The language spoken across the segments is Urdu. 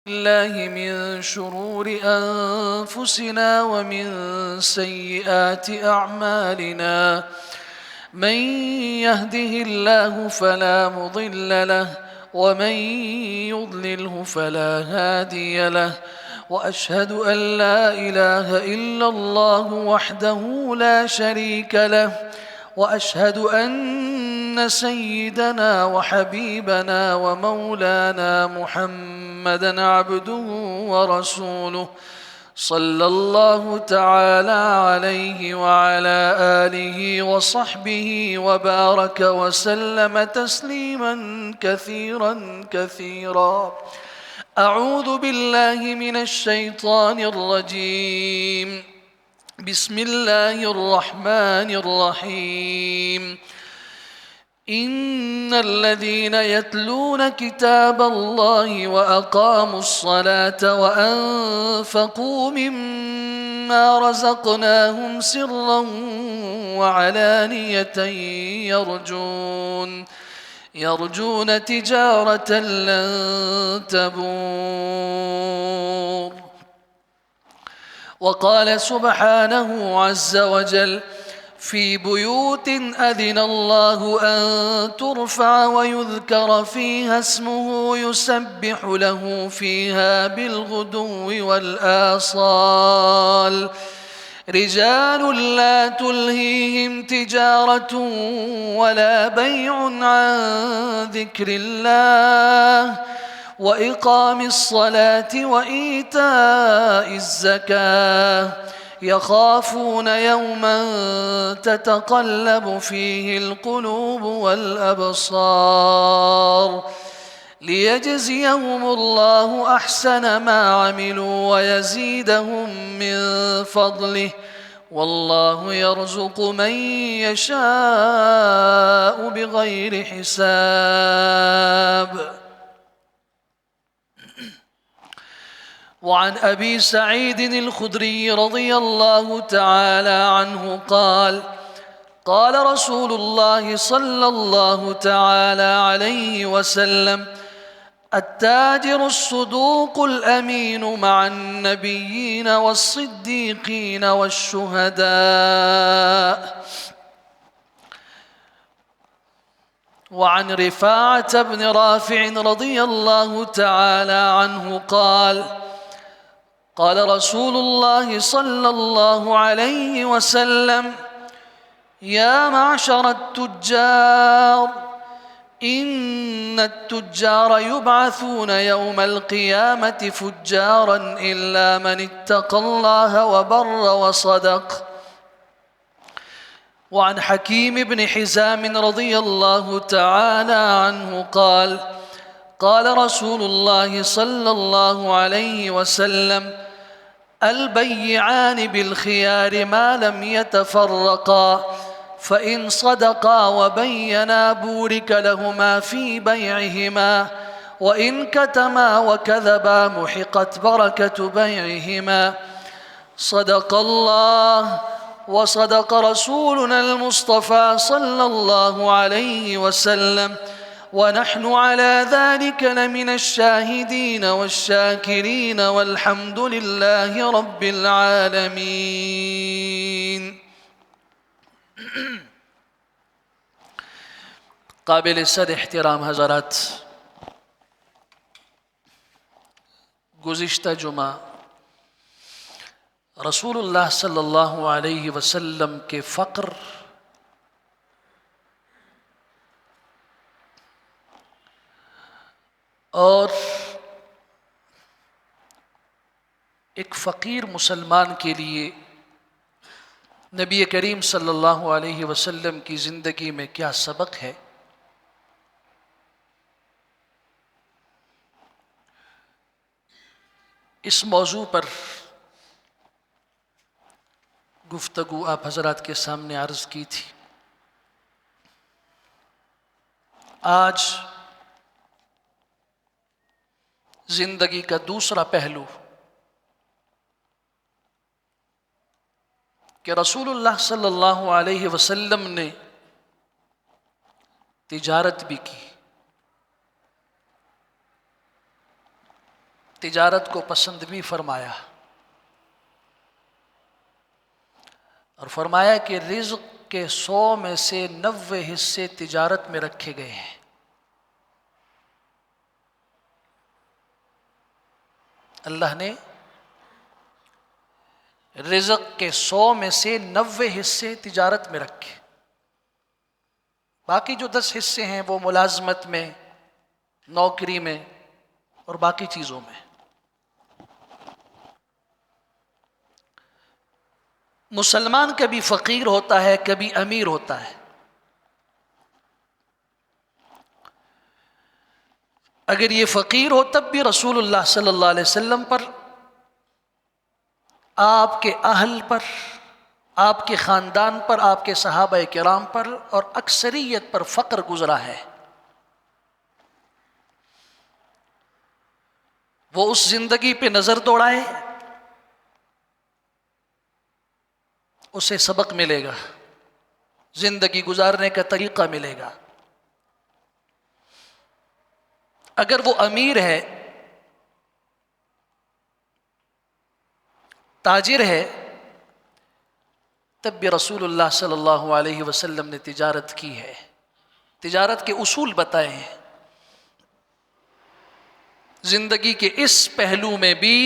الله من شرور أنفسنا ومن سيئات أعمالنا. من يهده الله فلا مضل له ومن يضلله فلا هادي له. وأشهد أن لا إله إلا الله وحده لا شريك له. وأشهد أن سيدنا وحبيبنا ومولانا محمدًا عبده ورسوله صلى الله تعالى عليه وعلى آله وصحبه وبارك وسلم تسليمًا كثيرًا كثيرًا. أعوذ بالله من الشيطان الرجيم. بسم الله الرحمن الرحيم. إن الذين يتلون كتاب الله وأقاموا الصلاة وأنفقوا مما رزقناهم سرا وعلانية يرجون تجارة لن تبور. وقال سبحانه عز وجل: في بيوت أذن الله أن ترفع ويذكر فيها اسمه يسبح له فيها بالغدو والآصال رجال لا تلهيهم تجارة ولا بيع عن ذكر الله وإقام الصلاة وإيتاء الزكاة يخافون يوما تتقلب فيه القلوب والأبصار ليجزيهم الله أحسن ما عملوا ويزيدهم من فضله والله يرزق من يشاء بغير حساب. وعن أبي سعيد الخدري رضي الله تعالى عنه قال: قال رسول الله صلى الله تعالى عليه وسلم: التاجر الصدوق الأمين مع النبيين والصديقين والشهداء. وعن رفاعة بن رافع رضي الله تعالى عنه قال: قال رسول الله صلى الله عليه وسلم: يا معشر التجار، إن التجار يبعثون يوم القيامة فجارا إلا من اتقى الله وبر وصدق. وعن حكيم بن حزام رضي الله تعالى عنه قال: قال رسول الله صلى الله عليه وسلم: البيعان بالخيار ما لم يتفرقا، فإن صدقا وبينا بورك لهما في بيعهما، وإن كتما وكذبا محقت بركة بيعهما. صدق الله وصدق رسولنا المصطفى صلى الله عليه وسلم، ونحن على ذلك لمن الشاهدين والشاكرين والحمد لله رب العالمين. قابل صد احترام حضرات، گزشتہ جمعہ رسول اللہ صلی اللہ علیہ وسلم کے فقر اور ایک فقیر مسلمان کے لیے نبی کریم صلی اللہ علیہ وسلم کی زندگی میں کیا سبق ہے، اس موضوع پر گفتگو آپ حضرات کے سامنے عرض کی تھی۔ آج زندگی کا دوسرا پہلو کہ رسول اللہ صلی اللہ علیہ وسلم نے تجارت بھی کی، تجارت کو پسند بھی فرمایا، اور فرمایا کہ رزق کے 100 میں سے 90 حصے تجارت میں رکھے گئے ہیں۔ اللہ نے رزق کے 100 میں سے 90 حصے تجارت میں رکھے، باقی جو 10 حصے ہیں وہ ملازمت میں، نوکری میں اور باقی چیزوں میں۔ مسلمان کبھی فقیر ہوتا ہے، کبھی امیر ہوتا ہے۔ اگر یہ فقیر ہو تب بھی رسول اللہ صلی اللہ علیہ وسلم پر، آپ کے اہل پر، آپ کے خاندان پر، آپ کے صحابہ کرام پر اور اکثریت پر فقر گزرا ہے۔ وہ اس زندگی پہ نظر دوڑائے، اسے سبق ملے گا، زندگی گزارنے کا طریقہ ملے گا۔ اگر وہ امیر ہے، تاجر ہے، تب بھی رسول اللہ صلی اللہ علیہ وسلم نے تجارت کی ہے، تجارت کے اصول بتائے ہیں۔ زندگی کے اس پہلو میں بھی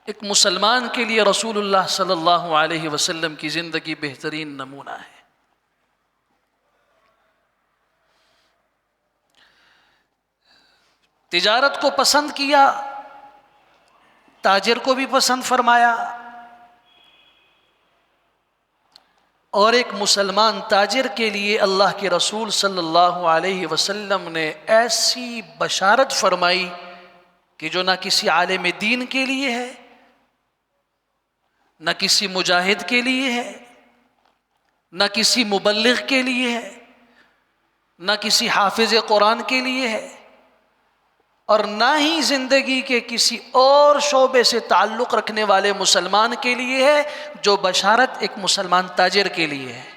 ایک مسلمان کے لیے رسول اللہ صلی اللہ علیہ وسلم کی زندگی بہترین نمونہ ہے۔ تجارت کو پسند کیا، تاجر کو بھی پسند فرمایا، اور ایک مسلمان تاجر کے لیے اللہ کے رسول صلی اللہ علیہ وسلم نے ایسی بشارت فرمائی کہ جو نہ کسی عالم دین کے لیے ہے، نہ کسی مجاہد کے لیے ہے، نہ کسی مبلغ کے لیے ہے، نہ کسی حافظ قرآن کے لیے ہے، اور نہ ہی زندگی کے کسی اور شعبے سے تعلق رکھنے والے مسلمان کے لیے ہے، جو بشارت ایک مسلمان تاجر کے لیے ہے۔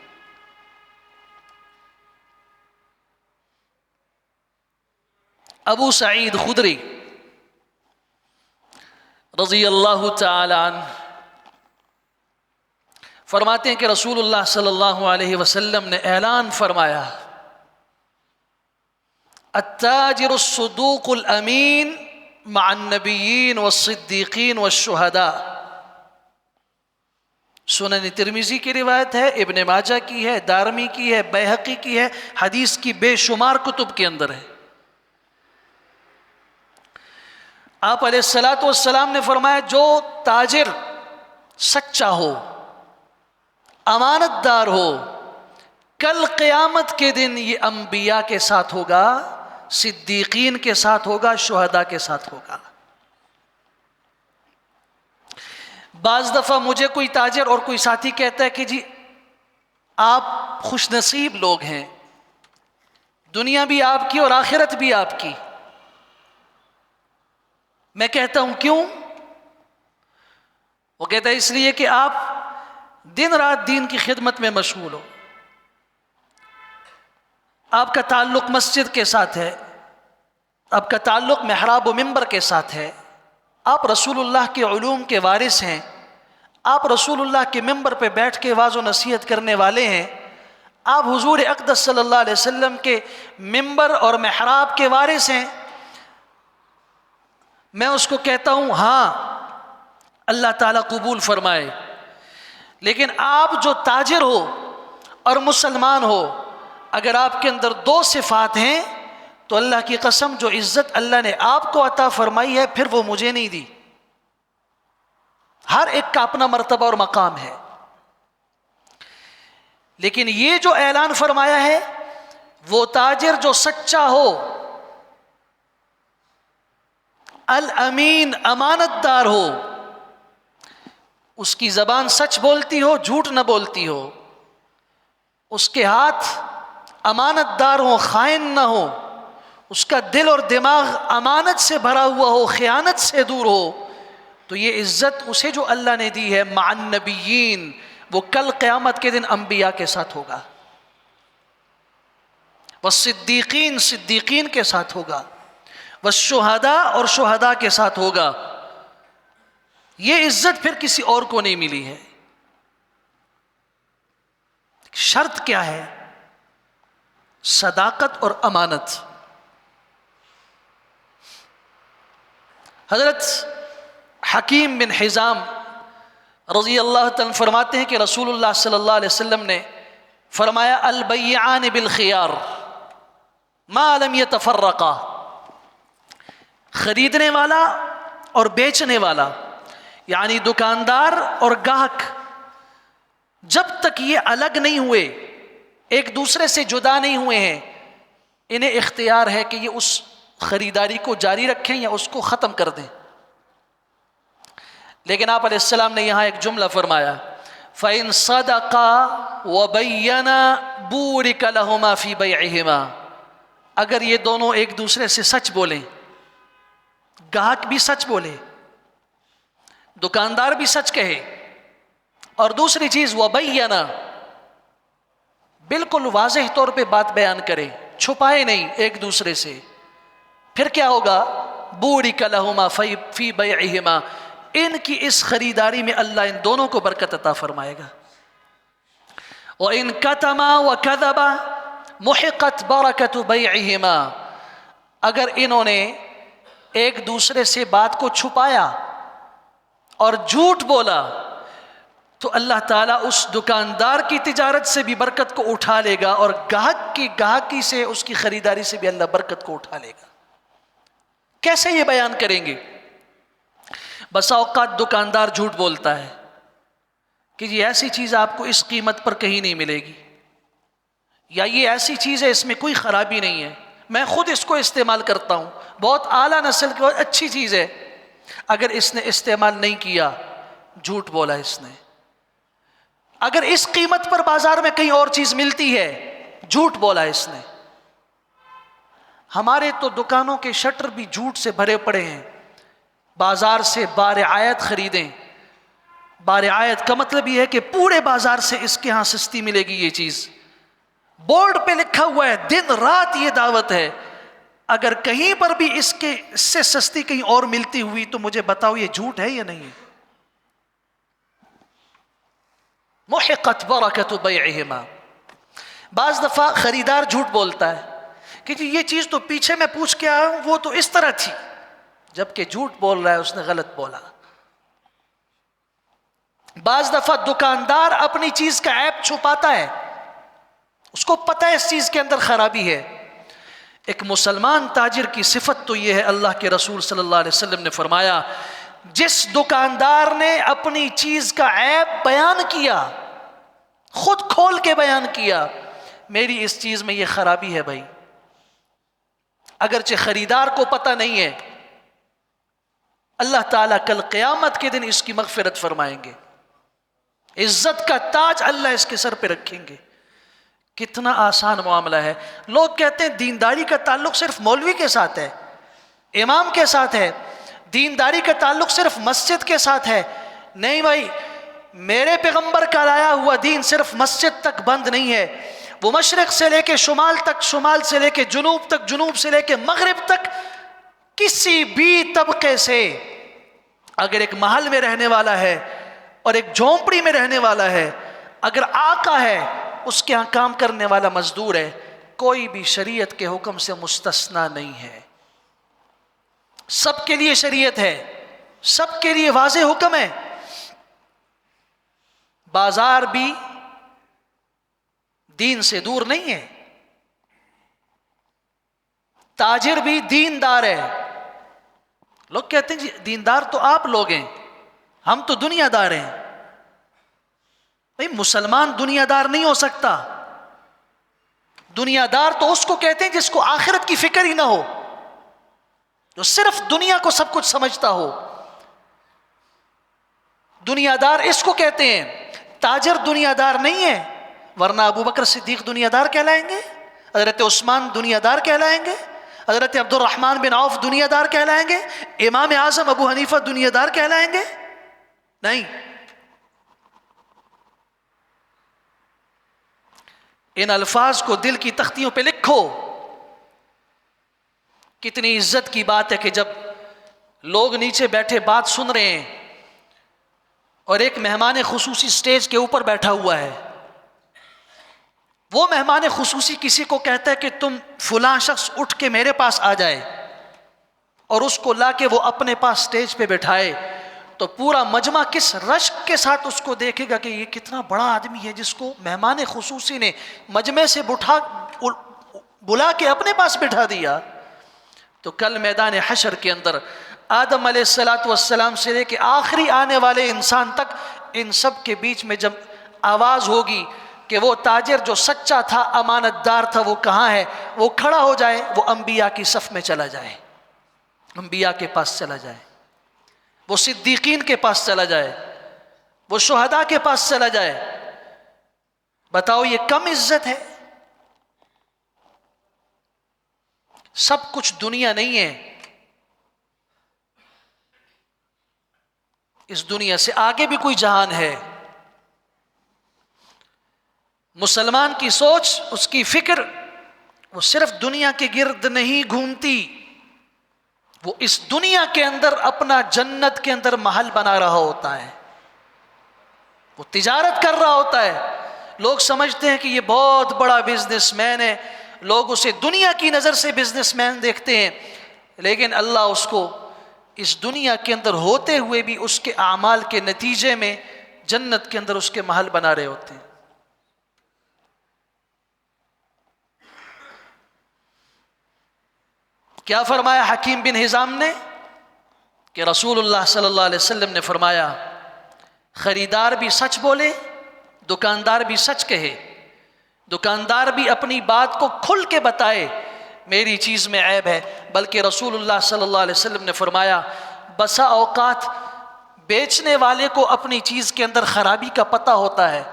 ابو سعید خدری رضی اللہ تعالی عنہ فرماتے ہیں کہ رسول اللہ صلی اللہ علیہ وسلم نے اعلان فرمایا، التاجر الصدوق الامین مع النبیین والصدیقین والشہداء۔ سنن ترمذی کی روایت ہے، ابن ماجہ کی ہے، دارمی کی ہے، بیہقی کی ہے، حدیث کی بے شمار کتب کے اندر ہے۔ آپ علیہ السلام نے فرمایا، جو تاجر سچا ہو، امانت دار ہو، کل قیامت کے دن یہ انبیاء کے ساتھ ہوگا، صدیقین کے ساتھ ہوگا، شہداء کے ساتھ ہوگا۔ بعض دفعہ مجھے کوئی تاجر اور کوئی ساتھی کہتا ہے کہ جی آپ خوش نصیب لوگ ہیں، دنیا بھی آپ کی اور آخرت بھی آپ کی۔ میں کہتا ہوں کیوں؟ وہ کہتا ہے اس لیے کہ آپ دن رات دین کی خدمت میں مشغول ہو، آپ کا تعلق مسجد کے ساتھ ہے، آپ کا تعلق محراب و منبر کے ساتھ ہے، آپ رسول اللہ کے علوم کے وارث ہیں، آپ رسول اللہ کے منبر پہ بیٹھ کے واعظ و نصیحت کرنے والے ہیں، آپ حضور اقدس صلی اللہ علیہ وسلم کے منبر اور محراب کے وارث ہیں۔ میں اس کو کہتا ہوں ہاں اللہ تعالیٰ قبول فرمائے، لیکن آپ جو تاجر ہو اور مسلمان ہو، اگر آپ کے اندر دو صفات ہیں تو اللہ کی قسم جو عزت اللہ نے آپ کو عطا فرمائی ہے پھر وہ مجھے نہیں دی۔ ہر ایک کا اپنا مرتبہ اور مقام ہے، لیکن یہ جو اعلان فرمایا ہے، وہ تاجر جو سچا ہو، الامین امانت دار ہو، اس کی زبان سچ بولتی ہو، جھوٹ نہ بولتی ہو، اس کے ہاتھ امانت دار ہو، خائن نہ ہو، اس کا دل اور دماغ امانت سے بھرا ہوا ہو، خیانت سے دور ہو، تو یہ عزت اسے جو اللہ نے دی ہے مع النبیین، وہ کل قیامت کے دن انبیاء کے ساتھ ہوگا، والصدیقین صدیقین کے ساتھ ہوگا، والشہداء اور شہداء کے ساتھ ہوگا. یہ عزت پھر کسی اور کو نہیں ملی ہے. شرط کیا ہے؟ صداقت اور امانت. حضرت حکیم بن حزام رضی اللہ تعالیٰ فرماتے ہیں کہ رسول اللہ صلی اللہ علیہ وسلم نے فرمایا البیعان بالخیار ما لم یتفرقا. خریدنے والا اور بیچنے والا یعنی دکاندار اور گاہک جب تک یہ الگ نہیں ہوئے، ایک دوسرے سے جدا نہیں ہوئے ہیں، انہیں اختیار ہے کہ یہ اس خریداری کو جاری رکھیں یا اس کو ختم کر دیں. لیکن آپ علیہ السلام نے یہاں ایک جملہ فرمایا فَإِن صَدَقَا وَبَيَّنَا بُورِكَ لَهُمَا فِي بَيْعِهِمَا. اگر یہ دونوں ایک دوسرے سے سچ بولیں، گاہک بھی سچ بولے، دکاندار بھی سچ کہے، اور دوسری چیز وَبَيَّنَا بالکل واضح طور پہ بات بیان کرے، چھپائے نہیں ایک دوسرے سے، پھر کیا ہوگا؟ بُورِكَ لَهُمَا فِي بَيْعِهِمَا. ان کی اس خریداری میں اللہ ان دونوں کو برکت عطا فرمائے گا. وَإِن كَتَمَا وَكَذَبَا مُحِقَتْ بَرَكَةُ بَيْعِهِمَا. اگر انہوں نے ایک دوسرے سے بات کو چھپایا اور جھوٹ بولا تو اللہ تعالیٰ اس دکاندار کی تجارت سے بھی برکت کو اٹھا لے گا، اور گاہک کی گاہکی سے، اس کی خریداری سے بھی اللہ برکت کو اٹھا لے گا. کیسے یہ بیان کریں گے؟ بسا اوقات دکاندار جھوٹ بولتا ہے کہ یہ ایسی چیز آپ کو اس قیمت پر کہیں نہیں ملے گی، یا یہ ایسی چیز ہے اس میں کوئی خرابی نہیں ہے، میں خود اس کو استعمال کرتا ہوں، بہت اعلیٰ نسل کی بہت اچھی چیز ہے. اگر اس نے استعمال نہیں کیا، جھوٹ بولا اس نے. اگر اس قیمت پر بازار میں کہیں اور چیز ملتی ہے، جھوٹ بولا اس نے. ہمارے تو دکانوں کے شٹر بھی جھوٹ سے بھرے پڑے ہیں. بازار سے بارعایت خریدیں. بارعایت کا مطلب یہ ہے کہ پورے بازار سے اس کے ہاں سستی ملے گی یہ چیز. بورڈ پہ لکھا ہوا ہے، دن رات یہ دعوت ہے. اگر کہیں پر بھی اس سے سستی کہیں اور ملتی ہوئی تو مجھے بتاؤ یہ جھوٹ ہے یا نہیں؟ محقت برکت بیعہما. بعض دفعہ خریدار جھوٹ بولتا ہے کہ جی یہ چیز تو پیچھے میں پوچھ کے آیا ہوں، وہ تو اس طرح تھی، جبکہ جھوٹ بول رہا ہے، اس نے غلط بولا. بعض دفعہ دکاندار اپنی چیز کا عیب چھپاتا ہے، اس کو پتہ ہے اس چیز کے اندر خرابی ہے. ایک مسلمان تاجر کی صفت تو یہ ہے، اللہ کے رسول صلی اللہ علیہ وسلم نے فرمایا جس دکاندار نے اپنی چیز کا عیب بیان کیا، خود کھول کے بیان کیا، میری اس چیز میں یہ خرابی ہے بھائی، اگرچہ خریدار کو پتہ نہیں ہے، اللہ تعالیٰ کل قیامت کے دن اس کی مغفرت فرمائیں گے، عزت کا تاج اللہ اس کے سر پہ رکھیں گے. کتنا آسان معاملہ ہے. لوگ کہتے ہیں دینداری کا تعلق صرف مولوی کے ساتھ ہے، امام کے ساتھ ہے، دینداری کا تعلق صرف مسجد کے ساتھ ہے. نہیں بھائی، میرے پیغمبر کا لایا ہوا دین صرف مسجد تک بند نہیں ہے، وہ مشرق سے لے کے شمال تک، شمال سے لے کے جنوب تک، جنوب سے لے کے مغرب تک، کسی بھی طبقے سے اگر ایک محل میں رہنے والا ہے اور ایک جھونپڑی میں رہنے والا ہے، اگر آقا ہے، اس کے ہاں کام کرنے والا مزدور ہے، کوئی بھی شریعت کے حکم سے مستثنا نہیں ہے. سب کے لیے شریعت ہے، سب کے لیے واضح حکم ہے. بازار بھی دین سے دور نہیں ہے، تاجر بھی دیندار ہے. لوگ کہتے ہیں جی دیندار تو آپ لوگ ہیں، ہم تو دنیا دار ہیں. بھئی مسلمان دنیا دار نہیں ہو سکتا. دنیا دار تو اس کو کہتے ہیں جس کو آخرت کی فکر ہی نہ ہو، جو صرف دنیا کو سب کچھ سمجھتا ہو. دنیا دار اس کو کہتے ہیں. تاجر دنیا دار نہیں ہے، ورنہ ابو بکر صدیق دنیا دار کہلائیں گے، حضرت عثمان دنیا دار کہلائیں گے، حضرت عبد الرحمن بن عوف دنیا دار کہلائیں گے، امام اعظم ابو حنیفہ دنیا دار کہلائیں گے؟ نہیں. ان الفاظ کو دل کی تختیوں پہ لکھو. کتنی عزت کی بات ہے کہ جب لوگ نیچے بیٹھے بات سن رہے ہیں اور ایک مہمان خصوصی سٹیج کے اوپر بیٹھا ہوا ہے، وہ مہمان خصوصی کسی کو کہتا ہے کہ تم فلاں شخص اٹھ کے میرے پاس آ جائے، اور اس کو لا کے وہ اپنے پاس سٹیج پہ بٹھائے، تو پورا مجمع کس رشک کے ساتھ اس کو دیکھے گا کہ یہ کتنا بڑا آدمی ہے جس کو مہمان خصوصی نے مجمع سے بلا کے اپنے پاس بٹھا دیا۔ تو کل میدان حشر کے اندر آدم علیہ السلام سے لے کے آخری آنے والے انسان تک، ان سب کے بیچ میں جب آواز ہوگی کہ وہ تاجر جو سچا تھا، امانت دار تھا، وہ کہاں ہے، وہ کھڑا ہو جائے، وہ انبیاء کی صف میں چلا جائے، انبیاء کے پاس چلا جائے، وہ صدیقین کے پاس چلا جائے، وہ شہداء کے پاس چلا جائے۔ بتاؤ یہ کم عزت ہے؟ سب کچھ دنیا نہیں ہے، اس دنیا سے آگے بھی کوئی جہان ہے۔ مسلمان کی سوچ، اس کی فکر، وہ صرف دنیا کے گرد نہیں گھومتی، وہ اس دنیا کے اندر اپنا جنت کے اندر محل بنا رہا ہوتا ہے، وہ تجارت کر رہا ہوتا ہے۔ لوگ سمجھتے ہیں کہ یہ بہت بڑا بزنس مین ہے، لوگ اسے دنیا کی نظر سے بزنس مین دیکھتے ہیں، لیکن اللہ اس کو اس دنیا کے اندر ہوتے ہوئے بھی اس کے اعمال کے نتیجے میں جنت کے اندر اس کے محل بنا رہے ہوتے ہیں۔ کیا فرمایا حکیم بن حزام نے کہ رسول اللہ صلی اللہ علیہ وسلم نے فرمایا، خریدار بھی سچ بولے، دکاندار بھی سچ کہے، دکاندار بھی اپنی بات کو کھل کے بتائے میری چیز میں عیب ہے، بلکہ رسول اللہ صلی اللہ علیہ وسلم نے فرمایا بسا اوقات بیچنے والے کو اپنی چیز کے اندر خرابی کا پتہ ہوتا ہے،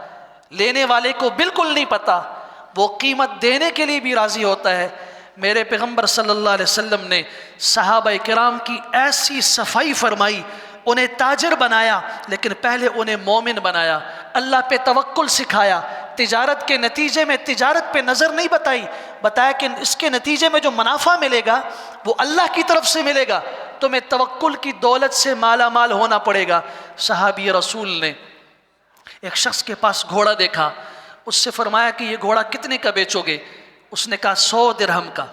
لینے والے کو بالکل نہیں پتہ، وہ قیمت دینے کے لیے بھی راضی ہوتا ہے۔ میرے پیغمبر صلی اللہ علیہ وسلم نے صحابہ کرام کی ایسی صفائی فرمائی، انہیں تاجر بنایا لیکن پہلے انہیں مومن بنایا، اللہ پہ توکل سکھایا، تجارت کے نتیجے میں تجارت پہ نظر نہیں بتایا کہ اس کے نتیجے میں جو منافع ملے گا وہ اللہ کی طرف سے ملے گا، تمہیں توکل کی دولت سے مالا مال ہونا پڑے گا۔ صحابی رسول نے ایک شخص کے پاس گھوڑا دیکھا، اس سے فرمایا کہ یہ گھوڑا کتنے کا بیچو گے؟ اس نے کہا 100 درہم کا،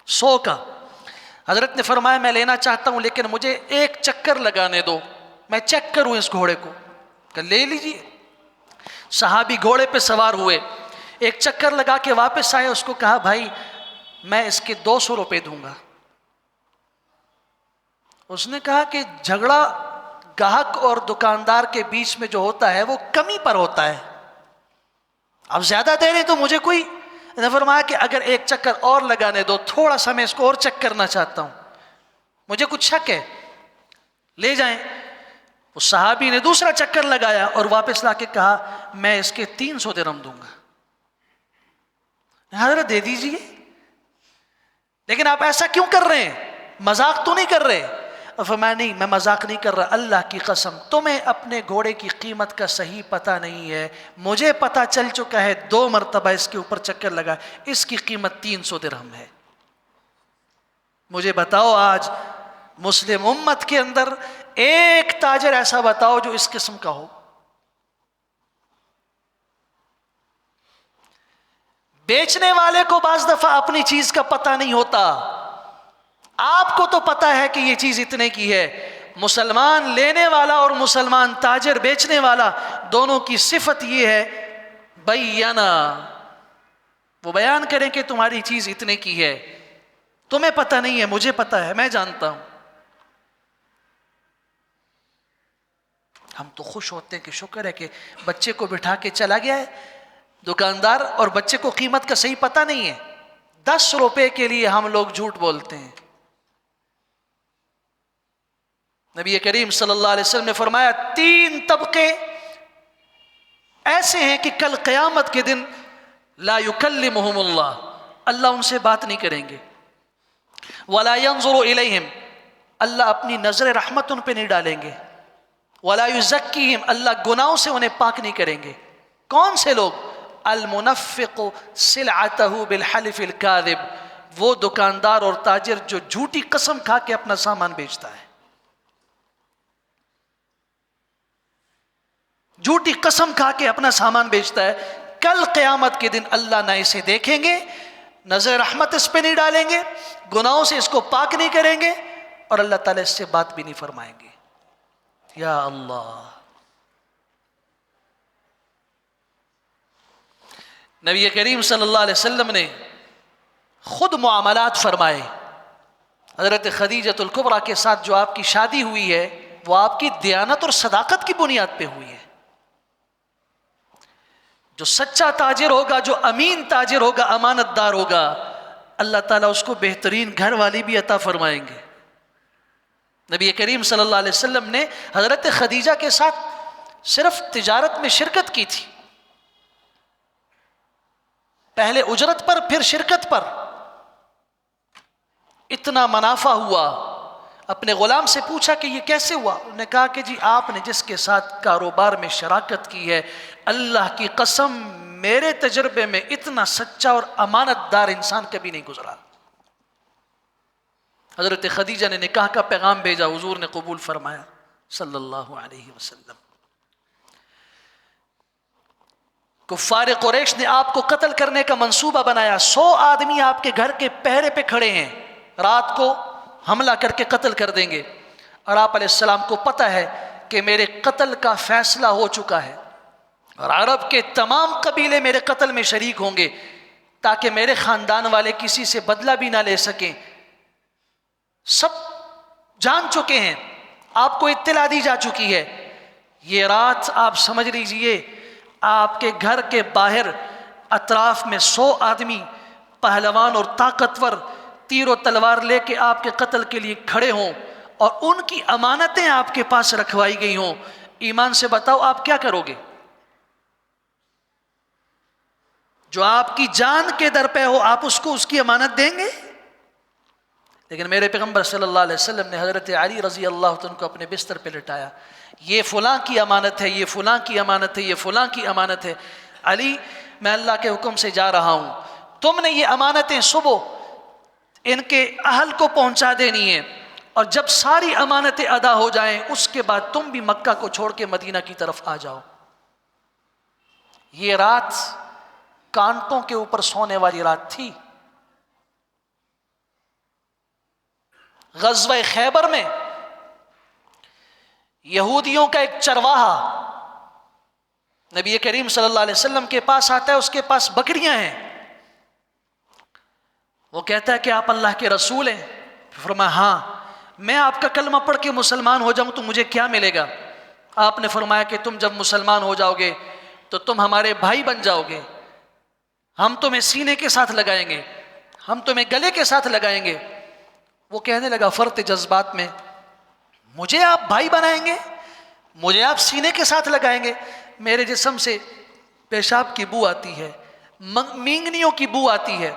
100 کا۔ حضرت نے فرمایا میں لینا چاہتا ہوں لیکن مجھے ایک چکر لگانے دو، میں چیک کروں اس گھوڑے کو۔ کہ لے لیجیے۔ صحابی گھوڑے پہ سوار ہوئے، ایک چکر لگا کے واپس آئے، اس کو کہا بھائی میں اس کے 200 روپے دوں گا۔ اس نے کہا کہ جھگڑا گاہک اور دکاندار کے بیچ میں جو ہوتا ہے وہ کمی پر ہوتا ہے، اب زیادہ دے رہے تو مجھے کوئی، نے فرمایا کہ اگر ایک چکر اور لگانے دو، تھوڑا سا میں اس کو اور چیک کرنا چاہتا ہوں، مجھے کچھ شک ہے، لے جائیں۔ اس صحابی نے دوسرا چکر لگایا اور واپس لا کے کہا میں اس کے 300 درہم دوں گا۔ حضرت دے دیجئے، لیکن آپ ایسا کیوں کر رہے ہیں؟ مذاق تو نہیں کر رہے؟ اور فرمایا نہیں میں مذاق نہیں کر رہا، اللہ کی قسم تمہیں اپنے گھوڑے کی قیمت کا صحیح پتہ نہیں ہے، مجھے پتہ چل چکا ہے، 2 مرتبہ اس کے اوپر چکر لگا، اس کی قیمت 300 درہم ہے۔ مجھے بتاؤ آج مسلم امت کے اندر ایک تاجر ایسا بتاؤ جو اس قسم کا ہو۔ بیچنے والے کو بعض دفعہ اپنی چیز کا پتہ نہیں ہوتا، آپ کو تو پتہ ہے کہ یہ چیز اتنے کی ہے۔ مسلمان لینے والا اور مسلمان تاجر بیچنے والا دونوں کی صفت یہ ہے بیانہ، وہ بیان کریں کہ تمہاری چیز اتنے کی ہے، تمہیں پتہ نہیں ہے، مجھے پتہ ہے، میں جانتا ہوں۔ ہم تو خوش ہوتے ہیں کہ شکر ہے کہ بچے کو بٹھا کے چلا گیا ہے دکاندار اور بچے کو قیمت کا صحیح پتہ نہیں ہے، 10 روپے کے لیے ہم لوگ جھوٹ بولتے ہیں۔ نبی کریم صلی اللہ علیہ وسلم نے فرمایا 3 طبقے ایسے ہیں کہ کل قیامت کے دن لا یکلمہم اللہ، اللہ ان سے بات نہیں کریں گے، ولا ينظر الیہم، اللہ اپنی نظر رحمت ان پہ نہیں ڈالیں گے، ولا یزکیہم، اللہ گناہوں سے انہیں پاک نہیں کریں گے۔ کون سے لوگ؟ المنفق سلعتہ بالحلف الکاذب، وہ دکاندار اور تاجر جو جھوٹی قسم کھا کے اپنا سامان بیچتا ہے، جھوٹی قسم کھا کے اپنا سامان بیچتا ہے، کل قیامت کے دن اللہ نہ اسے دیکھیں گے، نظر رحمت اس پہ نہیں ڈالیں گے، گناہوں سے اس کو پاک نہیں کریں گے، اور اللہ تعالیٰ اس سے بات بھی نہیں فرمائیں گے۔ یا اللہ، نبی کریم صلی اللہ علیہ وسلم نے خود معاملات فرمائے۔ حضرت خدیجۃ الکبریٰ کے ساتھ جو آپ کی شادی ہوئی ہے وہ آپ کی دیانت اور صداقت کی بنیاد پہ ہوئی ہے۔ جو سچا تاجر ہوگا، جو امین تاجر ہوگا، امانت دار ہوگا، اللہ تعالیٰ اس کو بہترین گھر والی بھی عطا فرمائیں گے۔ نبی کریم صلی اللہ علیہ وسلم نے حضرت خدیجہ کے ساتھ صرف تجارت میں شرکت کی تھی، پہلے اجرت پر پھر شرکت پر، اتنا منافع ہوا۔ اپنے غلام سے پوچھا کہ یہ کیسے ہوا؟ انہوں نے کہا کہ جی آپ نے جس کے ساتھ کاروبار میں شراکت کی ہے، اللہ کی قسم میرے تجربے میں اتنا سچا اور امانت دار انسان کبھی نہیں گزرا۔ حضرت خدیجہ نے نکاح کا پیغام بھیجا، حضور نے قبول فرمایا صلی اللہ علیہ وسلم۔ کفار قریش نے آپ کو قتل کرنے کا منصوبہ بنایا، 100 آدمی آپ کے گھر کے پہرے پہ کھڑے ہیں، رات کو حملہ کر کے قتل کر دیں گے، اور آپ علیہ السلام کو پتہ ہے کہ میرے قتل کا فیصلہ ہو چکا ہے اور عرب کے تمام قبیلے میرے قتل میں شریک ہوں گے تاکہ میرے خاندان والے کسی سے بدلہ بھی نہ لے سکیں۔ سب جان چکے ہیں، آپ کو اطلاع دی جا چکی ہے۔ یہ رات آپ سمجھ لیجئے آپ کے گھر کے باہر اطراف میں 100 آدمی پہلوان اور طاقتور تیر و تلوار لے کے آپ کے قتل کے لیے کھڑے ہوں اور ان کی امانتیں آپ کے پاس رکھوائی گئی ہوں۔ ایمان سے بتاؤ آپ کیا کرو گے؟ جو آپ کی جان کے در پہ ہو آپ اس کو اس کی امانت دیں گے؟ لیکن میرے پیغمبر صلی اللہ علیہ وسلم نے حضرت علی رضی اللہ عنہ کو اپنے بستر پہ لٹایا، یہ فلاں کی امانت ہے، یہ فلاں کی امانت ہے، یہ فلاں کی امانت ہے۔ علی، میں اللہ کے حکم سے جا رہا ہوں، تم نے یہ امانتیں صبح ان کے اہل کو پہنچا دینی ہیں، اور جب ساری امانتیں ادا ہو جائیں اس کے بعد تم بھی مکہ کو چھوڑ کے مدینہ کی طرف آ جاؤ۔ یہ رات کانٹوں کے اوپر سونے والی رات تھی۔ غزوہ خیبر میں یہودیوں کا ایک چرواہا نبی کریم صلی اللہ علیہ وسلم کے پاس آتا ہے، اس کے پاس بکریاں ہیں، وہ کہتا ہے کہ آپ اللہ کے رسول ہیں؟ فرمایا ہاں، میں آپ کا کلمہ پڑھ کے مسلمان ہو جاؤں تو مجھے کیا ملے گا؟ آپ نے فرمایا کہ تم جب مسلمان ہو جاؤ گے تو تم ہمارے بھائی بن جاؤ گے، ہم تمہیں سینے کے ساتھ لگائیں گے، ہم تمہیں گلے کے ساتھ لگائیں گے۔ وہ کہنے لگا فرط جذبات میں، مجھے آپ بھائی بنائیں گے، مجھے آپ سینے کے ساتھ لگائیں گے؟ میرے جسم سے پیشاب کی بو آتی ہے، مینگنیوں کی بو آتی ہے۔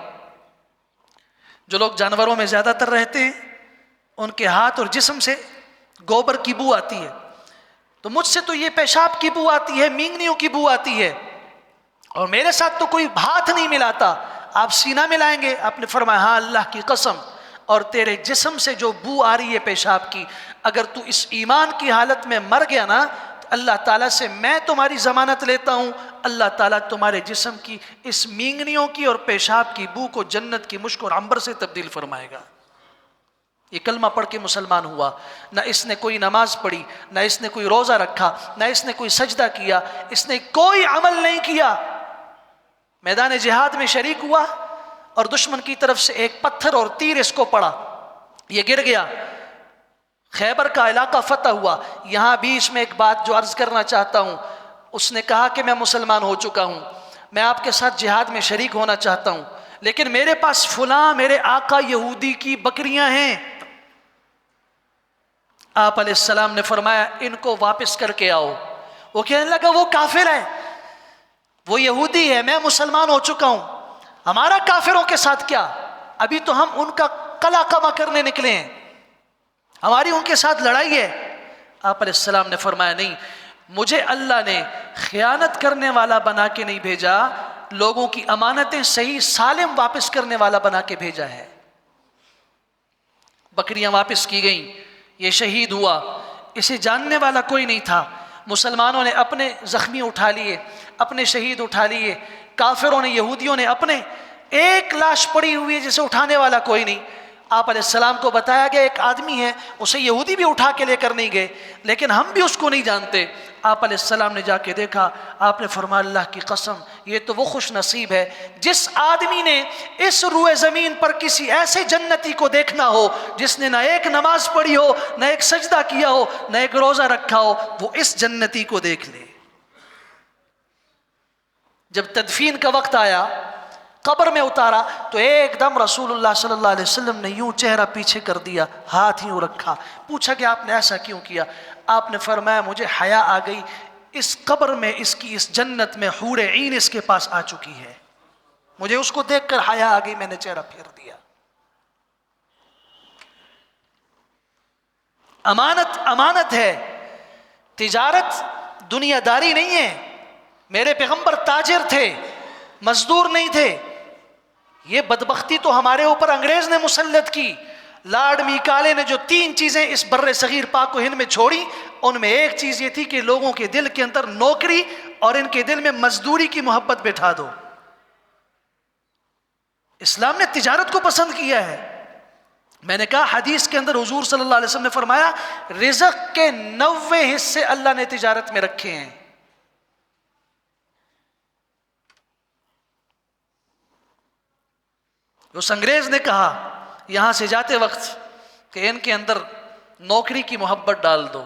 جو لوگ جانوروں میں زیادہ تر رہتے ہیں ان کے ہاتھ اور جسم سے گوبر کی بو آتی ہے، تو مجھ سے تو یہ پیشاب کی بو آتی ہے، مینگنیوں کی بو آتی ہے، اور میرے ساتھ تو کوئی ہاتھ نہیں ملاتا، آپ سینہ ملائیں گے؟ آپ نے فرمایا ہاں اللہ کی قسم، اور تیرے جسم سے جو بو آ رہی ہے پیشاب کی، اگر تو اس ایمان کی حالت میں مر گیا نا تو اللہ تعالیٰ سے میں تمہاری ضمانت لیتا ہوں، اللہ تعالیٰ تمہارے جسم کی اس مینگنیوں کی اور پیشاب کی بو کو جنت کی مشک اور عنبر سے تبدیل فرمائے گا۔ یہ کلمہ پڑھ کے مسلمان ہوا، نہ اس نے کوئی نماز پڑھی، نہ اس نے کوئی روزہ رکھا، نہ اس نے کوئی سجدہ کیا، اس نے کوئی عمل نہیں کیا، میدان جہاد میں شریک ہوا اور دشمن کی طرف سے ایک پتھر اور تیر اس کو پڑا، یہ گر گیا، خیبر کا علاقہ فتح ہوا۔ یہاں بھی اس میں ایک بات جو عرض کرنا چاہتا ہوں، اس نے کہا کہ میں مسلمان ہو چکا ہوں، میں آپ کے ساتھ جہاد میں شریک ہونا چاہتا ہوں، لیکن میرے پاس فلاں میرے آقا یہودی کی بکریاں ہیں۔ آپ علیہ السلام نے فرمایا ان کو واپس کر کے آؤ۔ وہ کہنے لگا وہ کافر ہے، وہ یہودی ہے، میں مسلمان ہو چکا ہوں، ہمارا کافروں کے ساتھ کیا؟ ابھی تو ہم ان کا قلع قمع کرنے نکلے ہیں، ہماری ان کے ساتھ لڑائی ہے۔ آپ علیہ السلام نے فرمایا نہیں، مجھے اللہ نے خیانت کرنے والا بنا کے نہیں بھیجا، لوگوں کی امانتیں صحیح سالم واپس کرنے والا بنا کے بھیجا ہے۔ بکریاں واپس کی گئیں، یہ شہید ہوا، اسے جاننے والا کوئی نہیں تھا، مسلمانوں نے اپنے زخمی اٹھا لیے، اپنے شہید اٹھا لیے، کافروں نے، یہودیوں نے اپنے، ایک لاش پڑی ہوئی ہے جسے اٹھانے والا کوئی نہیں۔ آپ علیہ السلام کو بتایا گیا ایک آدمی ہے، اسے یہودی بھی اٹھا کے لے کر نہیں گئے، لیکن ہم بھی اس کو نہیں جانتے۔ آپ علیہ السلام نے جا کے دیکھا، آپ نے فرمایا اللہ کی قسم یہ تو وہ خوش نصیب ہے جس آدمی نے اس روئے زمین پر کسی ایسے جنتی کو دیکھنا ہو جس نے نہ ایک نماز پڑھی ہو، نہ ایک سجدہ کیا ہو، نہ ایک روزہ رکھا ہو، وہ اس جنتی کو دیکھ لے۔ جب تدفین کا وقت آیا، قبر میں اتارا، تو ایک دم رسول اللہ صلی اللہ علیہ وسلم نے یوں چہرہ پیچھے کر دیا، ہاتھ یوں رکھا، پوچھا کہ آپ نے ایسا کیوں کیا؟ آپ نے فرمایا مجھے حیا آ گئی، اس قبر میں، اس کی اس جنت میں حور عین اس کے پاس آ چکی ہے، مجھے اس کو دیکھ کر حیا آ گئی، میں نے چہرہ پھیر دیا۔ امانت امانت ہے، تجارت دنیا داری نہیں ہے۔ میرے پیغمبر تاجر تھے، مزدور نہیں تھے۔ یہ بدبختی تو ہمارے اوپر انگریز نے مسلط کی۔ لارڈ میکالے نے جو 3 چیزیں اس بر صغیر پاک و ہند میں چھوڑی، ان میں ایک چیز یہ تھی کہ لوگوں کے دل کے اندر نوکری اور ان کے دل میں مزدوری کی محبت بٹھا دو۔ اسلام نے تجارت کو پسند کیا ہے۔ میں نے کہا حدیث کے اندر حضور صلی اللہ علیہ وسلم نے فرمایا رزق کے 90 حصے اللہ نے تجارت میں رکھے ہیں۔ اس انگریز نے کہا یہاں سے جاتے وقت کہ ان کے اندر نوکری کی محبت ڈال دو۔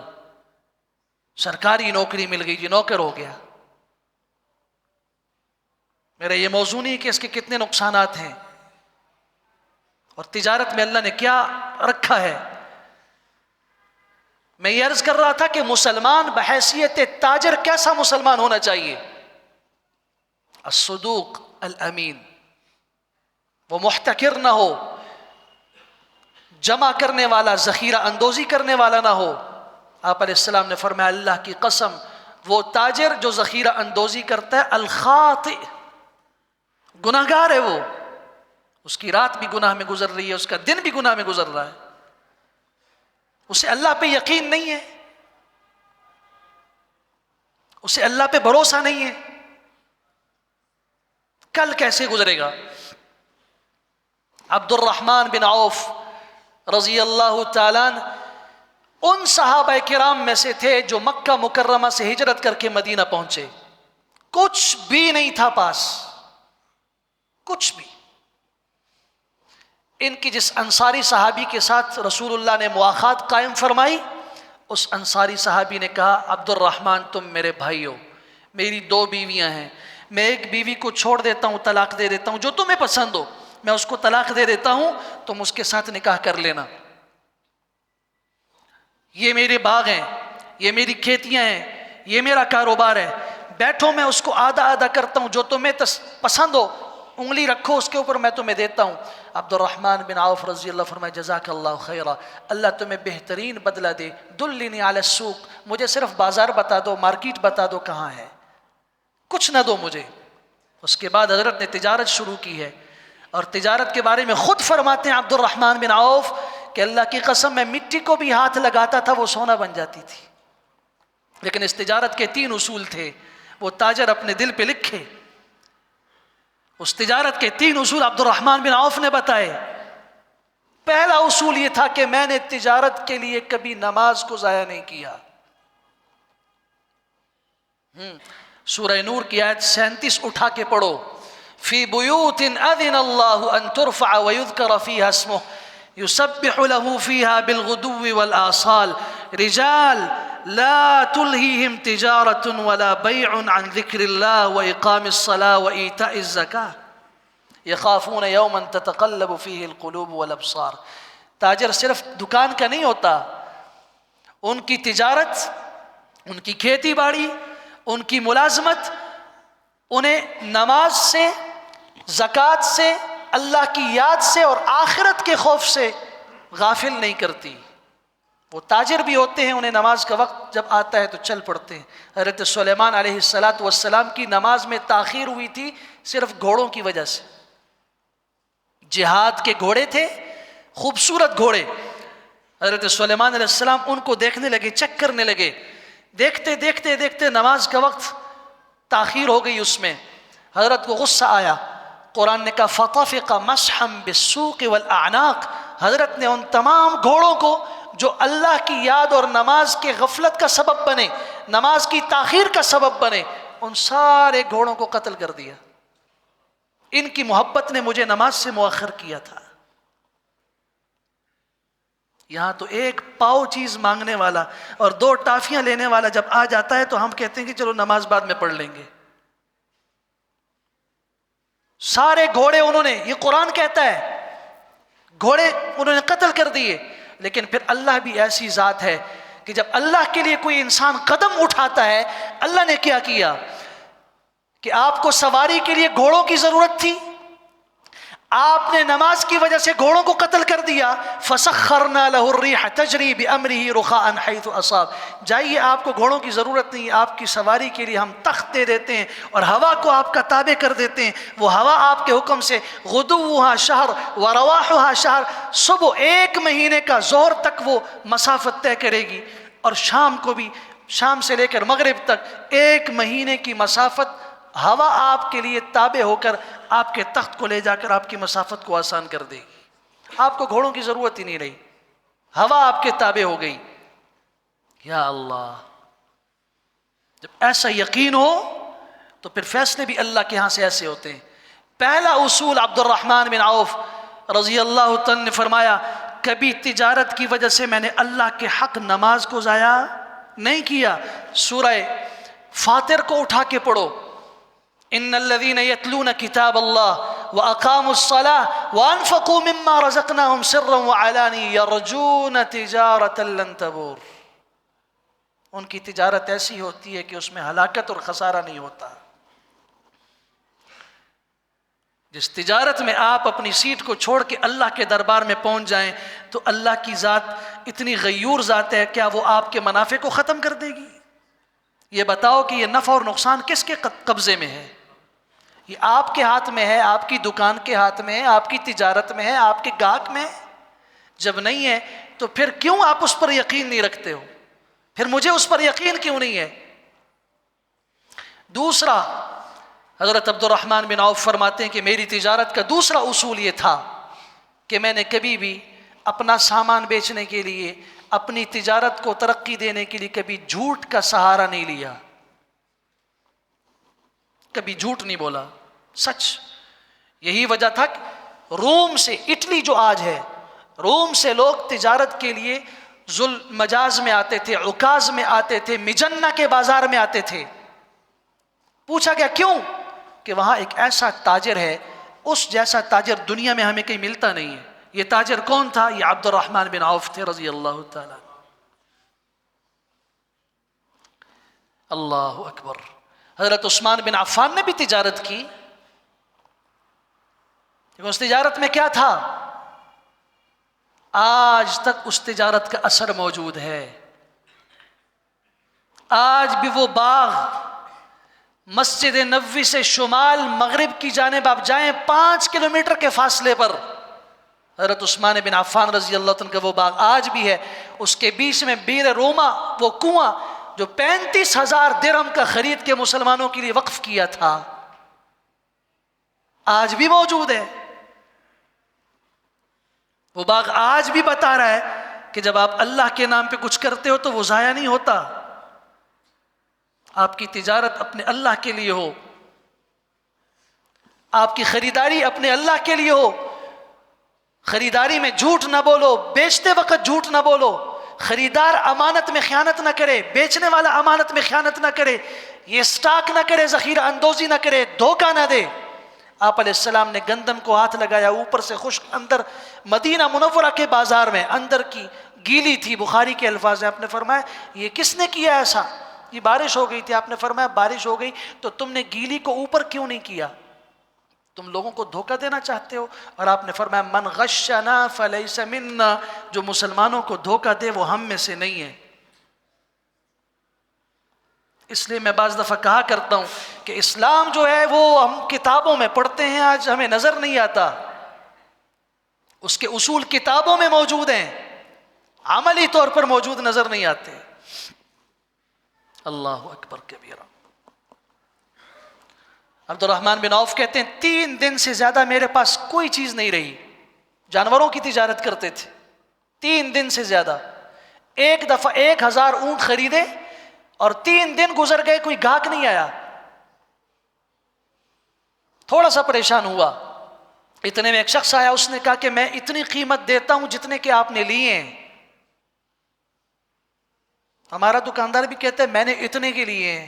سرکاری نوکری مل گئی جی، نوکر ہو گیا۔ میرا یہ موضوع نہیں کہ اس کے کتنے نقصانات ہیں اور تجارت میں اللہ نے کیا رکھا ہے۔ میں یہ عرض کر رہا تھا کہ مسلمان بحیثیت تاجر کیسا مسلمان ہونا چاہیے؟ الصدوق الامین، وہ محتکر نہ ہو، جمع کرنے والا، ذخیرہ اندوزی کرنے والا نہ ہو۔ آپ علیہ السلام نے فرمایا اللہ کی قسم وہ تاجر جو ذخیرہ اندوزی کرتا ہے الخاطئ، گناہگار ہے، وہ اس کی رات بھی گناہ میں گزر رہی ہے، اس کا دن بھی گناہ میں گزر رہا ہے، اسے اللہ پہ یقین نہیں ہے، اسے اللہ پہ بھروسہ نہیں ہے، کل کیسے گزرے گا؟ عبد الرحمن بن عوف رضی اللہ تعالیٰ عنہ ان صحابہ کرام میں سے تھے جو مکہ مکرمہ سے ہجرت کر کے مدینہ پہنچے، کچھ بھی نہیں تھا پاس، کچھ بھی۔ ان کی جس انصاری صحابی کے ساتھ رسول اللہ نے مواخات قائم فرمائی، اس انصاری صحابی نے کہا عبد الرحمن تم میرے بھائی ہو، میری 2 بیویاں ہیں، میں ایک بیوی کو چھوڑ دیتا ہوں، طلاق دے دیتا ہوں، جو تمہیں پسند ہو میں اس کو طلاق دے دیتا ہوں، تم اس کے ساتھ نکاح کر لینا۔ یہ میرے باغ ہیں، یہ میری کھیتیاں ہیں، یہ میرا کاروبار ہے، بیٹھو میں اس کو آدھا آدھا کرتا ہوں، جو تمہیں پسند ہو انگلی رکھو اس کے اوپر، میں تمہیں دیتا ہوں۔ عبد الرحمن بن عوف رضی اللہ فرمائے جزاک اللہ خیرہ، اللہ تمہیں بہترین بدلہ دے، دلنی علی السوق، مجھے صرف بازار بتا دو، مارکیٹ بتا دو کہاں ہے، کچھ نہ دو مجھے۔ اس کے بعد حضرت نے تجارت شروع کی ہے، اور تجارت کے بارے میں خود فرماتے ہیں عبد الرحمن بن عوف کہ اللہ کی قسم میں مٹی کو بھی ہاتھ لگاتا تھا وہ سونا بن جاتی تھی۔ لیکن اس تجارت کے 3 اصول تھے، وہ تاجر اپنے دل پہ لکھے۔ اس تجارت کے 3 اصول عبد الرحمن بن عوف نے بتائے۔ پہلا اصول یہ تھا کہ میں نے تجارت کے لیے کبھی نماز کو ضائع نہیں کیا۔ سورہ نور کی آیت 37 اٹھا کے پڑھو، فی بیوت اذن اللہ ان ترفع ویذکر فیہا اسمہ یسبح له فیہا بالغدو والآصال رجال لا تلہیہم تجارت ولا بیع عن ذکر اللہ واقام الصلاة وایتاء الزکاة یخافون یوما تتقلب فیہ القلوب والابصار۔ تاجر صرف دکان کا نہیں ہوتا، ان کی تجارت، ان کی کھیتی باڑی، ان کی ملازمت انہیں نماز سے، زکوٰۃ سے، اللہ کی یاد سے اور آخرت کے خوف سے غافل نہیں کرتی۔ وہ تاجر بھی ہوتے ہیں، انہیں نماز کا وقت جب آتا ہے تو چل پڑتے ہیں۔ حضرت سلیمان علیہ السلام کی نماز میں تاخیر ہوئی تھی صرف گھوڑوں کی وجہ سے۔ جہاد کے گھوڑے تھے، خوبصورت گھوڑے، حضرت سلیمان علیہ السلام ان کو دیکھنے لگے، چیک کرنے لگے، دیکھتے دیکھتے دیکھتے نماز کا وقت تاخیر ہو گئی۔ اس میں حضرت کو غصہ آیا، قرآن نے کہا فطفق مسحا بالسوق والاعناق، حضرت نے ان تمام گھوڑوں کو جو اللہ کی یاد اور نماز کے غفلت کا سبب بنے، نماز کی تاخیر کا سبب بنے، ان سارے گھوڑوں کو قتل کر دیا۔ ان کی محبت نے مجھے نماز سے مؤخر کیا تھا۔ یہاں تو ایک پاؤ چیز مانگنے والا اور 2 ٹافیاں لینے والا جب آ جاتا ہے تو ہم کہتے ہیں کہ چلو نماز بعد میں پڑھ لیں گے۔ سارے گھوڑے انہوں نے، یہ قرآن کہتا ہے، گھوڑے انہوں نے قتل کر دیے۔ لیکن پھر اللہ بھی ایسی ذات ہے کہ جب اللہ کے لیے کوئی انسان قدم اٹھاتا ہے، اللہ نے کیا کیا کہ آپ کو سواری کے لیے گھوڑوں کی ضرورت تھی، آپ نے نماز کی وجہ سے گھوڑوں کو قتل کر دیا۔ فَسَخَّرْنَا لَهُ الرِّيحَ تَجْرِي بِأَمْرِهِ رُخَاءً حَيْثُ أَصَابَ، جائیے آپ کو گھوڑوں کی ضرورت نہیں، آپ کی سواری کے لیے ہم تخت دے دیتے ہیں اور ہوا کو آپ کا تابع کر دیتے ہیں، وہ ہوا آپ کے حکم سے غدوها شہر ورواحها شہر، صبح 1 مہینے کا ظہر تک وہ مسافت طے کرے گی، اور شام کو بھی، شام سے لے کر مغرب تک 1 مہینے کی مسافت ہوا آپ کے لیے تابع ہو کر آپ کے تخت کو لے جا کر آپ کی مسافت کو آسان کر دے گی۔ آپ کو گھوڑوں کی ضرورت ہی نہیں رہی، ہوا آپ کے تابع ہو گئی۔ یا اللہ، جب ایسا یقین ہو تو پھر فیصلے بھی اللہ کے ہاں سے ایسے ہوتے ہیں۔ پہلا اصول عبد الرحمن بن عوف رضی اللہ تعالیٰ نے فرمایا، کبھی تجارت کی وجہ سے میں نے اللہ کے حق نماز کو ضائع نہیں کیا۔ سورہ فاطر کو اٹھا کے پڑھو، ان الذين يتلون كتاب الله واقاموا الصلاه وانفقوا مما رزقناهم سرا وعلانيه يرجون تجاره لن تبور، ان کی تجارت ایسی ہوتی ہے کہ اس میں ہلاکت اور خسارہ نہیں ہوتا۔ جس تجارت میں آپ اپنی سیٹ کو چھوڑ کے اللہ کے دربار میں پہنچ جائیں تو اللہ کی ذات اتنی غیور ذات ہے، کیا وہ آپ کے منافع کو ختم کر دے گی؟ یہ بتاؤ کہ یہ نفع اور نقصان کس کے قبضے میں ہے؟ یہ آپ کے ہاتھ میں ہے، آپ کی دکان کے ہاتھ میں ہے، آپ کی تجارت میں ہے، آپ کے گاہک میں ہے؟ جب نہیں ہے تو پھر کیوں آپ اس پر یقین نہیں رکھتے ہو؟ پھر مجھے اس پر یقین کیوں نہیں ہے؟ دوسرا، حضرت عبد الرحمن بن عوف فرماتے ہیں کہ میری تجارت کا دوسرا اصول یہ تھا کہ میں نے کبھی بھی اپنا سامان بیچنے کے لیے، اپنی تجارت کو ترقی دینے کے لیے کبھی جھوٹ کا سہارا نہیں لیا، کبھی جھوٹ نہیں بولا، سچ۔ یہی وجہ تھا کہ روم سے، اٹلی جو آج ہے، روم سے لوگ تجارت کے لیے مجاز میں آتے تھے، عکاظ میں آتے تھے، مجنہ کے بازار میں آتے تھے۔ پوچھا گیا کیوں؟ کہ وہاں ایک ایسا تاجر ہے، اس جیسا تاجر دنیا میں ہمیں کہیں ملتا نہیں ہے۔ یہ تاجر کون تھا؟ یہ عبد الرحمن بن عوف تھے رضی اللہ تعالیٰ۔ اللہ اکبر۔ حضرت عثمان بن عفان نے بھی تجارت کی، لیکن اس تجارت میں کیا تھا؟ آج تک اس تجارت کا اثر موجود ہے۔ آج بھی وہ باغ مسجد نبوی سے شمال مغرب کی جانب آپ جائیں 5 کلومیٹر کے فاصلے پر حضرت عثمان بن عفان رضی اللہ عنہ کا وہ باغ آج بھی ہے۔ اس کے بیچ میں بیر روما، وہ کنواں جو 35,000 درہم کا خرید کے مسلمانوں کے لیے وقف کیا تھا، آج بھی موجود ہے۔ وہ باغ آج بھی بتا رہا ہے کہ جب آپ اللہ کے نام پہ کچھ کرتے ہو تو وہ ضائع نہیں ہوتا۔ آپ کی تجارت اپنے اللہ کے لیے ہو، آپ کی خریداری اپنے اللہ کے لیے ہو، خریداری میں جھوٹ نہ بولو، بیچتے وقت جھوٹ نہ بولو، خریدار امانت میں خیانت نہ کرے، بیچنے والا امانت میں خیانت نہ کرے، یہ سٹاک نہ کرے، ذخیرہ اندوزی نہ کرے، دھوکہ نہ دے۔ آپ علیہ السلام نے گندم کو ہاتھ لگایا، اوپر سے خشک، اندر مدینہ منورہ کے بازار میں اندر کی گیلی تھی، بخاری کے الفاظ ہیں، آپ نے فرمایا یہ کس نے کیا ایسا؟ یہ بارش ہو گئی تھی، آپ نے فرمایا بارش ہو گئی تو تم نے گیلی کو اوپر کیوں نہیں کیا؟ تم لوگوں کو دھوکہ دینا چاہتے ہو. اور آپ نے فرمایا من غشنا فلیس منا، جو مسلمانوں کو دھوکہ دے وہ ہم میں سے نہیں ہے. اس لیے میں بعض دفعہ کہا کرتا ہوں کہ اسلام جو ہے وہ ہم کتابوں میں پڑھتے ہیں، آج ہمیں نظر نہیں آتا. اس کے اصول کتابوں میں موجود ہیں، عملی طور پر موجود نظر نہیں آتے. اللہ اکبر کبیرہ. عبد الرحمن بن عوف کہتے ہیں 3 دن سے زیادہ میرے پاس کوئی چیز نہیں رہی. جانوروں کی تجارت کرتے تھے 3 دن سے زیادہ. ایک دفعہ 1000 اونٹ خریدے اور 3 دن گزر گئے، کوئی گاہک نہیں آیا. تھوڑا سا پریشان ہوا. اتنے میں ایک شخص آیا، اس نے کہا کہ میں اتنی قیمت دیتا ہوں جتنے کہ آپ نے لیے ہیں. ہمارا دکاندار بھی کہتا ہے میں نے اتنے کے لیے ہیں.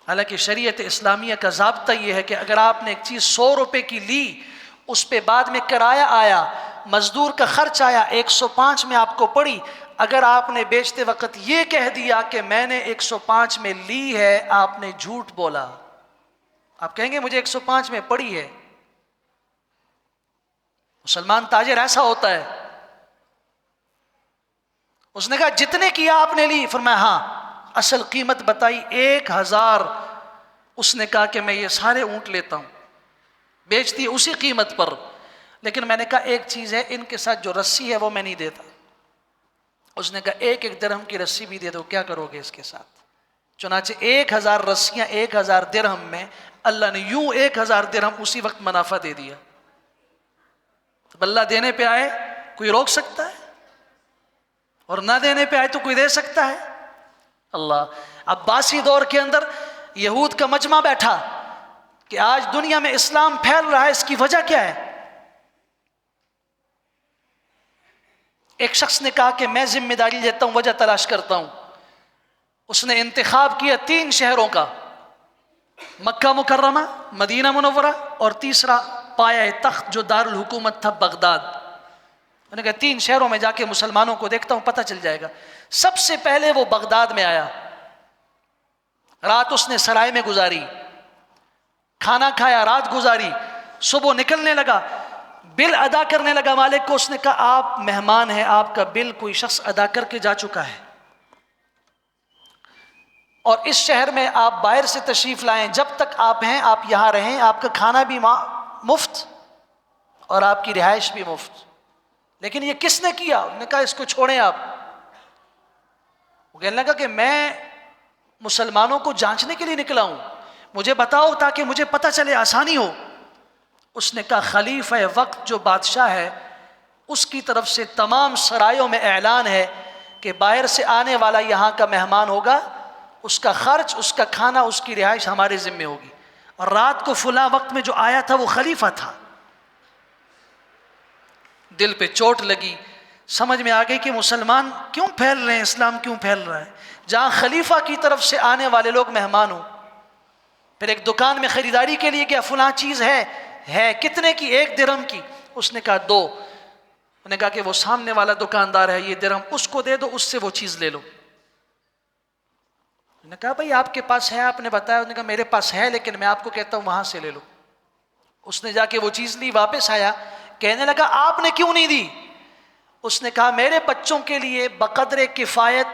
حالانکہ شریعت اسلامیہ کا ضابطہ یہ ہے کہ اگر آپ نے ایک چیز 100 روپے کی لی، اس پہ بعد میں کرایہ آیا، مزدور کا خرچ آیا، 105 میں آپ کو پڑی، اگر آپ نے بیچتے وقت یہ کہہ دیا کہ میں نے 105 میں لی ہے، آپ نے جھوٹ بولا. آپ کہیں گے مجھے 105 میں پڑی ہے. مسلمان تاجر ایسا ہوتا ہے. اس نے کہا جتنے کی آپ نے لی؟ فرمایا ہاں. اصل قیمت بتائی 1000. اس نے کہا کہ میں یہ سارے اونٹ لیتا ہوں، بیچتی اسی قیمت پر، لیکن میں نے کہا ایک چیز ہے، ان کے ساتھ جو رسی ہے وہ میں نہیں دیتا. اس نے کہا 1 درہم کی رسی بھی دے دو. کیا کرو گے اس کے ساتھ؟ چنانچہ 1000 رسیاں 1000 درہم میں اللہ نے یوں 1000 درہم اسی وقت منافع دے دیا. تو اللہ دینے پہ آئے کوئی روک سکتا ہے؟ اور نہ دینے پہ آئے تو کوئی دے سکتا ہے؟ اللہ. عباسی دور کے اندر یہود کا مجمع بیٹھا کہ آج دنیا میں اسلام پھیل رہا ہے، اس کی وجہ کیا ہے؟ ایک شخص نے کہا کہ میں ذمہ داری لیتا ہوں، وجہ تلاش کرتا ہوں. اس نے انتخاب کیا 3 شہروں کا، مکہ مکرمہ، مدینہ منورہ، اور تیسرا پایہ تخت جو دارالحکومت تھا بغداد. میں نے کہا 3 شہروں میں جا کے مسلمانوں کو دیکھتا ہوں، پتہ چل جائے گا. سب سے پہلے وہ بغداد میں آیا. رات اس نے سرائے میں گزاری، کھانا کھایا، رات گزاری. صبح نکلنے لگا، بل ادا کرنے لگا مالک کو. اس نے کہا آپ مہمان ہیں، آپ کا بل کوئی شخص ادا کر کے جا چکا ہے، اور اس شہر میں آپ باہر سے تشریف لائیں، جب تک آپ ہیں آپ یہاں رہیں، آپ کا کھانا بھی مفت اور آپ کی رہائش بھی مفت. لیکن یہ کس نے کیا؟ انہوں نے کہا اس کو چھوڑیں آپ. وہ کہنے لگا کہ میں مسلمانوں کو جانچنے کے لیے نکلا ہوں، مجھے بتاؤ تاکہ مجھے پتہ چلے، آسانی ہو. اس نے کہا خلیفہ وقت جو بادشاہ ہے اس کی طرف سے تمام سرایوں میں اعلان ہے کہ باہر سے آنے والا یہاں کا مہمان ہوگا، اس کا خرچ، اس کا کھانا، اس کی رہائش ہمارے ذمہ ہوگی. اور رات کو فلاں وقت میں جو آیا تھا وہ خلیفہ تھا. دل پہ چوٹ لگی، سمجھ میں آ گئی کہ مسلمان کیوں پھیل رہے ہیں، اسلام کیوں پھیل رہا ہے جہاں خلیفہ کی طرف سے آنے والے لوگ مہمان ہوں. پھر ایک دکان میں خریداری کے لیے گیا، فلاں چیز ہے کتنے کی؟ 1 درہم کی. اس نے کہا 2. انہوں نے کہا کہ وہ سامنے والا دکاندار ہے، یہ درہم اس کو دے دو، اس سے وہ چیز لے لو. انہوں نے کہا بھائی آپ کے پاس ہے، آپ نے بتایا. انہوں نے کہا میرے پاس ہے لیکن میں آپ کو کہتا ہوں وہاں سے لے لو. اس نے جا کے وہ چیز لی، واپس آیا، کہنے لگا آپ نے کیوں نہیں دی؟ اس نے کہا میرے بچوں کے لیے بقدر کفایت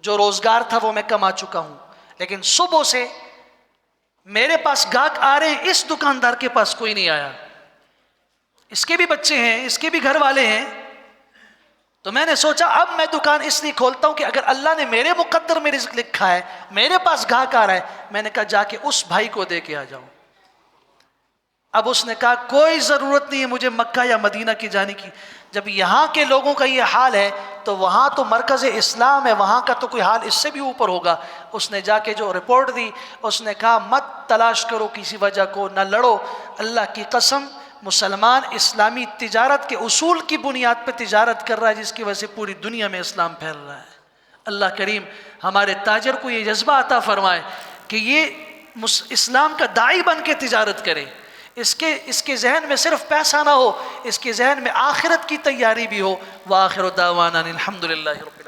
جو روزگار تھا وہ میں کما چکا ہوں، لیکن صبح سے میرے پاس گاہک آ رہے ہیں، اس دکاندار کے پاس کوئی نہیں آیا. اس کے بھی بچے ہیں، اس کے بھی گھر والے ہیں. تو میں نے سوچا اب میں دکان اس لیے کھولتا ہوں کہ اگر اللہ نے میرے مقدر میں رزق لکھا ہے، میرے پاس گاہک آ رہا ہے، میں نے کہا جا کے اس بھائی کو دے کے آ جاؤں. اب اس نے کہا کوئی ضرورت نہیں ہے مجھے مکہ یا مدینہ کی جانے کی. جب یہاں کے لوگوں کا یہ حال ہے تو وہاں تو مرکز اسلام ہے، وہاں کا تو کوئی حال اس سے بھی اوپر ہوگا. اس نے جا کے جو رپورٹ دی، اس نے کہا مت تلاش کرو کسی وجہ کو، نہ لڑو. اللہ کی قسم مسلمان اسلامی تجارت کے اصول کی بنیاد پہ تجارت کر رہا ہے، جس کی وجہ سے پوری دنیا میں اسلام پھیل رہا ہے. اللہ کریم ہمارے تاجر کو یہ جذبہ عطا فرمائے کہ یہ اسلام کا داعی بن کے تجارت کرے. اس کے ذہن میں صرف پیسہ نہ ہو، اس کے ذہن میں آخرت کی تیاری بھی ہو. وآخر دعوانا الحمدللہ رب